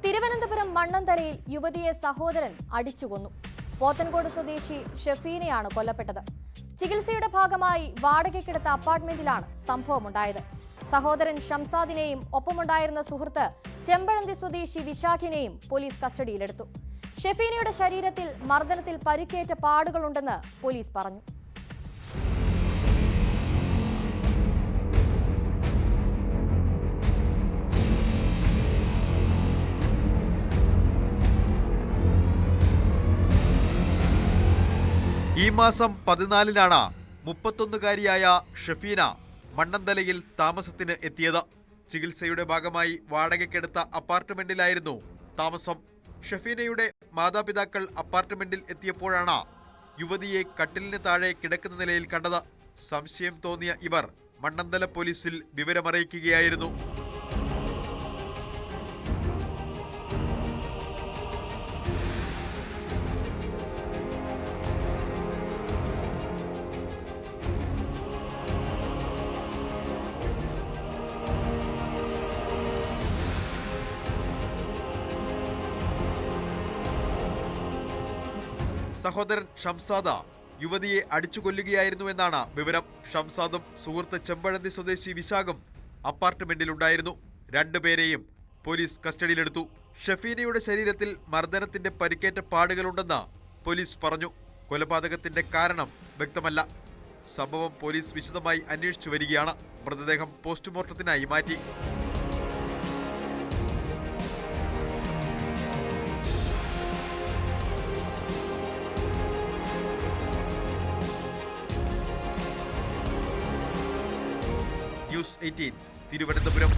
തിരുവനന്തപുരം മണ്ണന്തലയിൽ യുവതിയെ സഹോദരൻ അടിച്ചുകൊന്നു. പോത്തൻകോട് സ്വദേശി ഷെഫീനയാണ് കൊല്ലപ്പെട്ടത്. ചികിത്സയുടെ ഭാഗമായി വാടകയ്ക്കെടുത്ത അപ്പാർട്ട്മെന്റിലാണ് സംഭവമുണ്ടായത്. സഹോദരൻ ഷംസാദിനെയും ഒപ്പമുണ്ടായിരുന്ന സുഹൃത്ത് ചെമ്പഴന്തി സ്വദേശി വിശാഖിനെയും പോലീസ് കസ്റ്റഡിയിലെടുത്തു. ഷെഫീനയുടെ ശരീരത്തിൽ മർദ്ദനത്തിൽ പരിക്കേറ്റ പാടുകളുണ്ടെന്ന് പോലീസ് പറഞ്ഞു. ഈ മാസം 14-നാണ് 31-കാരിയായ ഷെഫീന മണ്ണന്തലയിൽ താമസത്തിന് എത്തിയത്. ചികിത്സയുടെ ഭാഗമായി വാടകയ്ക്കെടുത്ത അപ്പാർട്ട്മെന്റിലായിരുന്നു താമസം. ഷെഫീനയുടെ മാതാപിതാക്കൾ അപ്പാർട്ട്മെന്റിൽ എത്തിയപ്പോഴാണ് യുവതിയെ കട്ടിലിന് താഴെ കിടക്കുന്ന നിലയിൽ കണ്ടത്. സംശയം തോന്നിയ ഇവർ മണ്ണന്തല പോലീസിൽ വിവരമറിയിക്കുകയായിരുന്നു. സഹോദരൻ ഷംസാദ് യുവതിയെ അടിച്ചുകൊല്ലുകയായിരുന്നുവെന്നാണ് വിവരം. ഷംസാദും സുഹൃത്ത് ചെമ്പഴന്തി സ്വദേശി വിശാഖും അപ്പാർട്ട്മെന്റിലുണ്ടായിരുന്നു. രണ്ടുപേരെയും പോലീസ് കസ്റ്റഡിയിലെടുത്തു. ഷെഫീനയുടെ ശരീരത്തിൽ മർദ്ദനത്തിന്റെ പരിക്കേറ്റ പാടുകളുണ്ടെന്ന് പോലീസ് പറഞ്ഞു. കൊലപാതകത്തിന്റെ കാരണം വ്യക്തമല്ല. സംഭവം പോലീസ് വിശദമായി അന്വേഷിച്ചു വരികയാണ്. മൃതദേഹം പോസ്റ്റ്മോർട്ടത്തിനായി മാറ്റി. ന്യൂസ് 18 തിരുവനന്തപുരം.